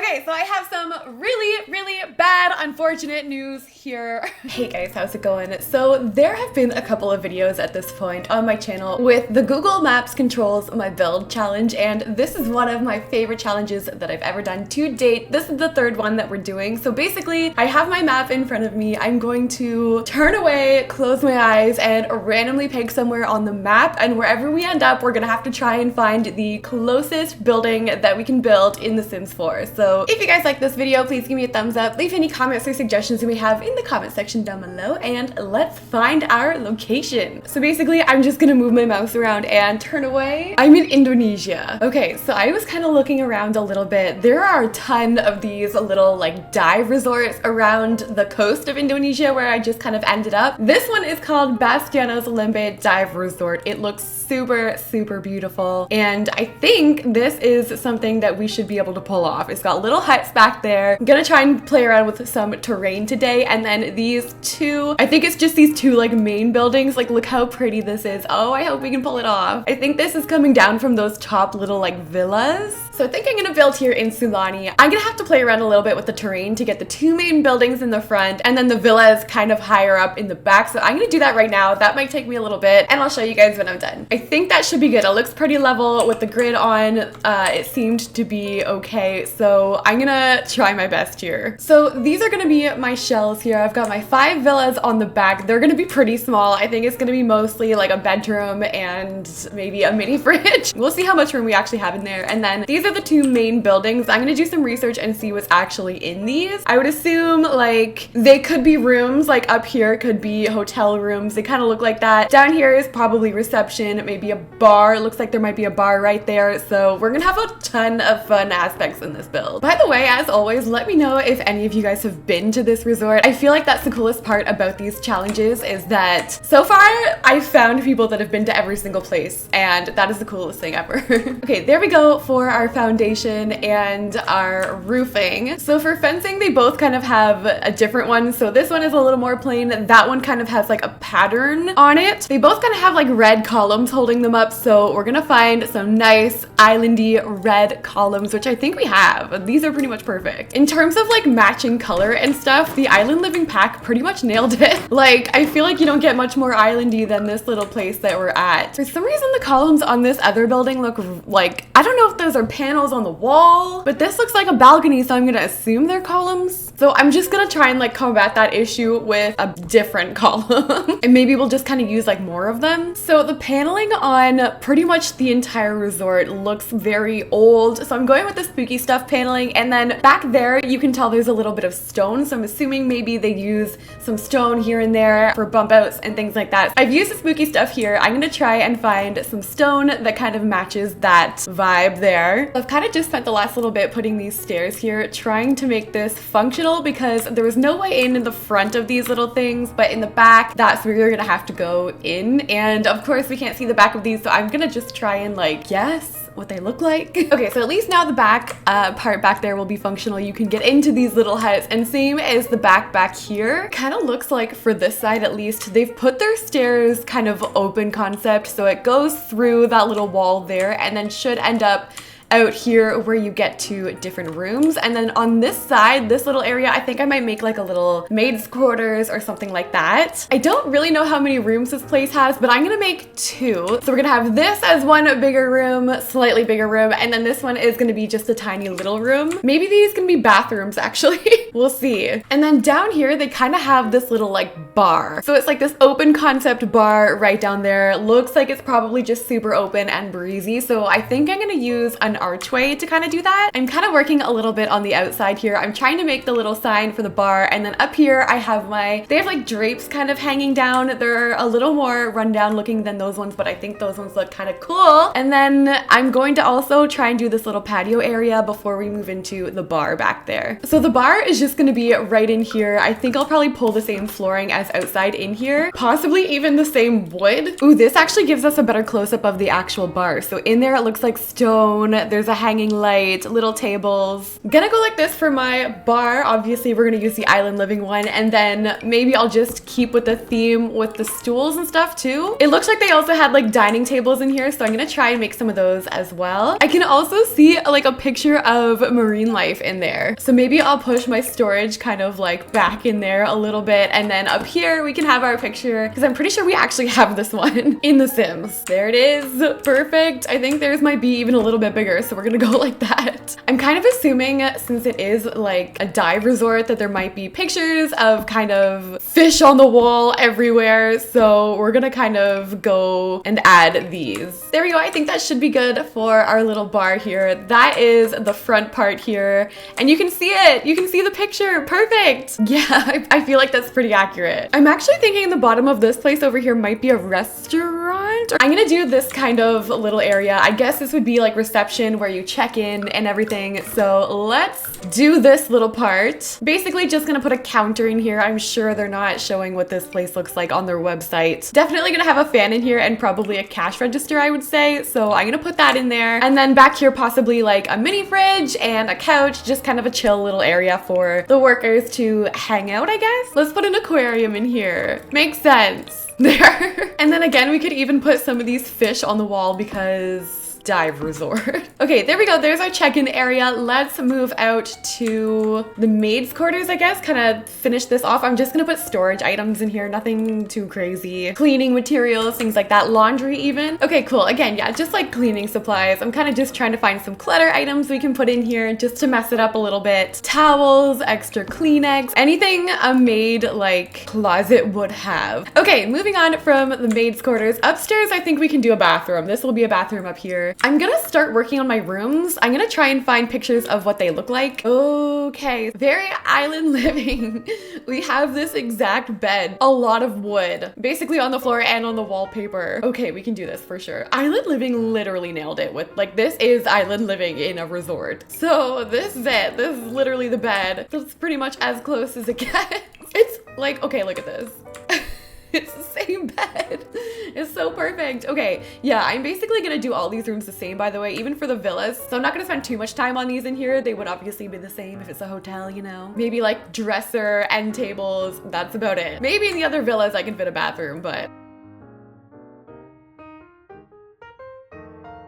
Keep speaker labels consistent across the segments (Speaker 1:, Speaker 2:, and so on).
Speaker 1: Okay, so I have some really bad, unfortunate news here. Hey guys, how's it going? So there have been a couple of videos at this point on my channel with the Google Maps controls my build challenge, and this is one of my favorite challenges that I've ever done to date. This is the third one that we're doing. So basically, I have my map in front of me. I'm going to turn away, close my eyes, and randomly pick somewhere on the map, and wherever we end up, we're gonna have to try and find the closest building that we can build in The Sims 4. So if you guys like this video, please give me a thumbs up, leave any comments or suggestions you may have in the comment section down below, and let's find our location. So basically, I'm just gonna move my mouse around and turn away. I'm in Indonesia. Okay, so I was kind of looking around a little bit. There are a ton of these little like dive resorts around the coast of Indonesia where I just kind of ended up. This one is called Bastianos Lembe Dive Resort. It looks super beautiful, and I think this is something that we should be able to pull off. It's got little huts back there. I'm gonna try and play around with some terrain today, and then these two, I think it's just these two like main buildings. Like, look how pretty this is. Oh, I hope we can pull it off. I think this is coming down from those top little like villas. So I think I'm gonna build here in Sulani. I'm gonna have to play around a little bit with the terrain to get the two main buildings in the front and then the villas kind of higher up in the back. So I'm gonna do that right now. That might take me a little bit, and I'll show you guys when I'm done. I think that should be good. It looks pretty level with the grid on. It seemed to be okay, so I'm gonna try my best here. So these are gonna be my shells here. I've got my 5 villas on the back. They're gonna be pretty small. I think it's gonna be mostly like a bedroom and maybe a mini fridge. We'll see how much room we actually have in there. And then these are the two main buildings. I'm gonna do some research and see what's actually in these. I would assume like they could be rooms, like up here could be hotel rooms. They kind of look like that. Down here is probably reception, maybe a bar. It looks like there might be a bar right there. So we're gonna have a ton of fun aspects in this build. By the way, as always, let me know if any of you guys have been to this resort. I feel like that's the coolest part about these challenges, is that so far I've found people that have been to every single place, and that is the coolest thing ever. Okay, there we go for our foundation and our roofing. So for fencing, they both kind of have a different one. So this one is a little more plain. That one kind of has like a pattern on it. They both kind of have like red columns holding them up. So we're gonna find some nice islandy red columns, which I think we have. These are pretty much perfect. In terms of like matching color and stuff, the Island Living pack pretty much nailed it. Like, I feel like you don't get much more islandy than this little place that we're at. For some reason, the columns on this other building look like, I don't know if those are panels on the wall, but this looks like a balcony, so I'm gonna assume they're columns. So I'm just gonna try and like combat that issue with a different column. And maybe we'll just kind of use like more of them. So the paneling on pretty much the entire resort looks very old. So I'm going with the spooky stuff paneling, and then back there you can tell there's a little bit of stone. So I'm assuming maybe they use some stone here and there for bump outs and things like that. I've used the spooky stuff here. I'm gonna try and find some stone that kind of matches that vibe there. I've kind of just spent the last little bit putting these stairs here, trying to make this functional, because there was no way in the front of these little things, but in the back, that's where you're gonna have to go in. And of course we can't see the back of these, so I'm gonna just try and like guess what they look like. Okay, so at least now the back part back there will be functional. You can get into these little huts, and same as the back here. Kind of looks like, for this side at least, they've put their stairs kind of open concept, so it goes through that little wall there and then should end up out here where you get to different rooms. And then on this side, this little area, I think I might make like a little maid's quarters or something like that. I don't really know how many rooms this place has, but I'm gonna make 2. So we're gonna have this as one bigger room, slightly bigger room, and then this one is gonna be just a tiny little room. Maybe these can be bathrooms actually. We'll see. And then down here, they kind of have this little like bar. So it's like this open concept bar right down there. Looks like it's probably just super open and breezy. So I think I'm gonna use an archway to kind of do that. I'm kind of working a little bit on the outside here. I'm trying to make the little sign for the bar, and then up here I have they have like drapes kind of hanging down. They're a little more rundown looking than those ones, but I think those ones look kind of cool. And then I'm going to also try and do this little patio area before we move into the bar back there. So the bar is just going to be right in here. I think I'll probably pull the same flooring as outside in here, possibly even the same wood. Ooh, this actually gives us a better close-up of the actual bar. So in there it looks like stone. There's a hanging light, little tables. I'm gonna go like this for my bar. Obviously, we're gonna use the island living one, and then maybe I'll just keep with the theme with the stools and stuff too. It looks like they also had like dining tables in here, so I'm gonna try and make some of those as well. I can also see like a picture of marine life in there. So maybe I'll push my storage kind of like back in there a little bit, and then up here we can have our picture, because I'm pretty sure we actually have this one in The Sims. There it is, perfect. I think theirs might be even a little bit bigger, so we're gonna go like that. I'm kind of assuming, since it is like a dive resort, that there might be pictures of kind of fish on the wall everywhere, so we're gonna kind of go and add these. There we go. I think that should be good for our little bar here. That is the front part here, and you can see it. You can see the picture. Perfect. Yeah, I feel like that's pretty accurate. I'm actually thinking the bottom of this place over here might be a restaurant. I'm gonna do this kind of little area. I guess this would be like reception where you check in and everything. So let's do this little part. Basically just gonna put a counter in here. I'm sure they're not showing what this place looks like on their website. Definitely gonna have a fan in here and probably a cash register, I would say. So I'm gonna put that in there. And then back here, possibly like a mini fridge and a couch, just kind of a chill little area for the workers to hang out, I guess. Let's put an aquarium in here. Makes sense. There. And then again, we could even put some of these fish on the wall because dive resort. Okay, there we go. There's our check-in area. Let's move out to the maid's quarters, I guess. Kind of finish this off. I'm just gonna put storage items in here. Nothing too crazy. Cleaning materials, things like that. Laundry even. Okay, cool. Again, yeah, just like cleaning supplies. I'm kind of just trying to find some clutter items we can put in here just to mess it up a little bit. Towels, extra Kleenex, anything a maid like closet would have. Okay, moving on from the maid's quarters. Upstairs, I think we can do a bathroom. This will be a bathroom up here. I'm gonna start working on my rooms. I'm gonna try and find pictures of what they look like. Okay, very island living. We have this exact bed, a lot of wood, basically on the floor and on the wallpaper. Okay, we can do this for sure. Island living literally nailed it with like, this is island living in a resort. So this is it. This is literally the bed. That's pretty much as close as it gets. It's like, okay, look at this. It's the same bed. It's so perfect. Okay, yeah, I'm basically gonna do all these rooms the same, by the way, even for the villas. So I'm not gonna spend too much time on these in here. They would obviously be the same if it's a hotel, you know? Maybe like dresser, end tables, that's about it. Maybe in the other villas I can fit a bathroom, but...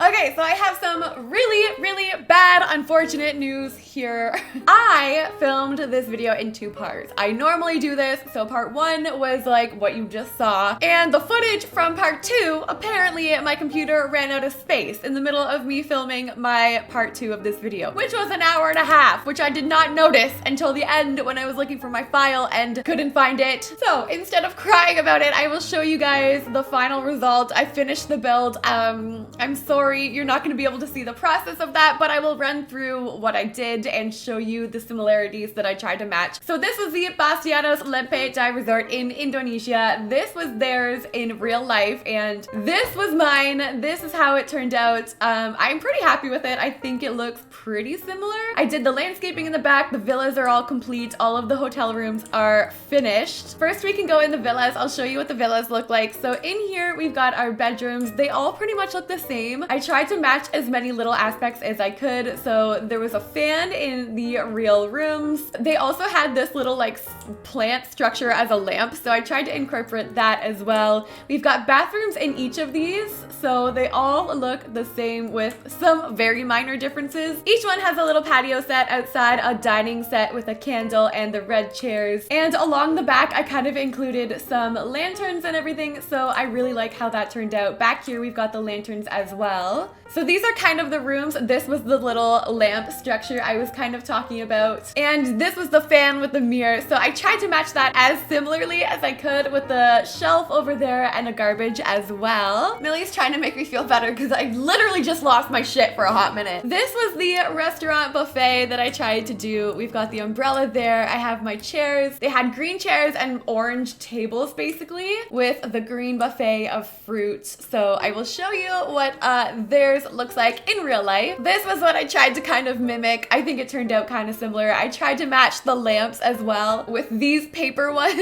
Speaker 1: Okay, so I have some really bad, unfortunate news here. I filmed this video in 2 parts. I normally do this, so part 1 was like what you just saw, and the footage from part 2, apparently my computer ran out of space in the middle of me filming my part 2 of this video, which was an hour and a half, which I did not notice until the end when I was looking for my file and couldn't find it. So instead of crying about it, I will show you guys the final result. I finished the build. I'm sorry, you're not going to be able to see the process of that, but I will run through what I did and show you the similarities that I tried to match. So this was the Bastianos Lempe Dive Resort in Indonesia. This was theirs in real life, and this was mine. This is how it turned out. I'm pretty happy with it. I think it looks pretty similar. I did the landscaping in the back. The villas are all complete. All of the hotel rooms are finished. First, we can go in the villas. I'll show you what the villas look like. So in here, we've got our bedrooms. They all pretty much look the same. I tried to match as many little aspects as I could. So there was a fan in the real rooms. They also had this little like plant structure as a lamp, so I tried to incorporate that as well. We've got bathrooms in each of these, so they all look the same with some very minor differences. Each one has a little patio set outside, a dining set with a candle and the red chairs, and along the back I kind of included some lanterns and everything, so I really like how that turned out. Back here we've got the lanterns as well. So these are kind of the rooms. This was the little lamp structure I was kind of talking about. And this was the fan with the mirror. So I tried to match that as similarly as I could with the shelf over there and a garbage as well. Millie's trying to make me feel better because I literally just lost my shit for a hot minute. This was the restaurant buffet that I tried to do. We've got the umbrella there. I have my chairs. They had green chairs and orange tables basically with the green buffet of fruits. So I will show you what theirs looks like in real life. This was what I tried to kind of mimic. I think it turned out kind of similar. I tried to match the lamps as well with these paper ones.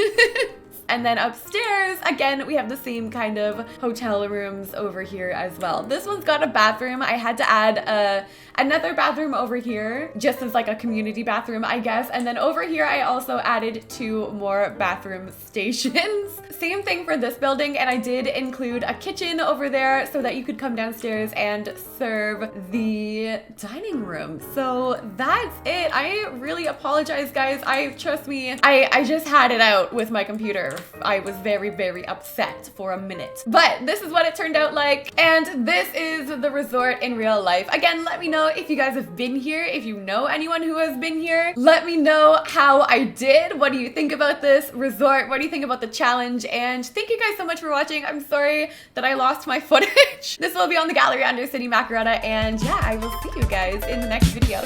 Speaker 1: And then upstairs, again, we have the same kind of hotel rooms over here as well. This one's got a bathroom. I had to add another bathroom over here, just as like a community bathroom, I guess. And then over here, I also added 2 more bathroom stations. Same thing for this building, and I did include a kitchen over there so that you could come downstairs and serve the dining room. So that's it. I really apologize, guys. Trust me, I just had it out with my computer. I was very, very upset for a minute. But this is what it turned out like, and this is the resort in real life. Again, let me know if you guys have been here, if you know anyone who has been here. Let me know how I did. What do you think about this resort? What do you think about the challenge? And thank you guys so much for watching. I'm sorry that I lost my footage. This will be on the gallery under Sydneymacoretta, and yeah, I will see you guys in the next video.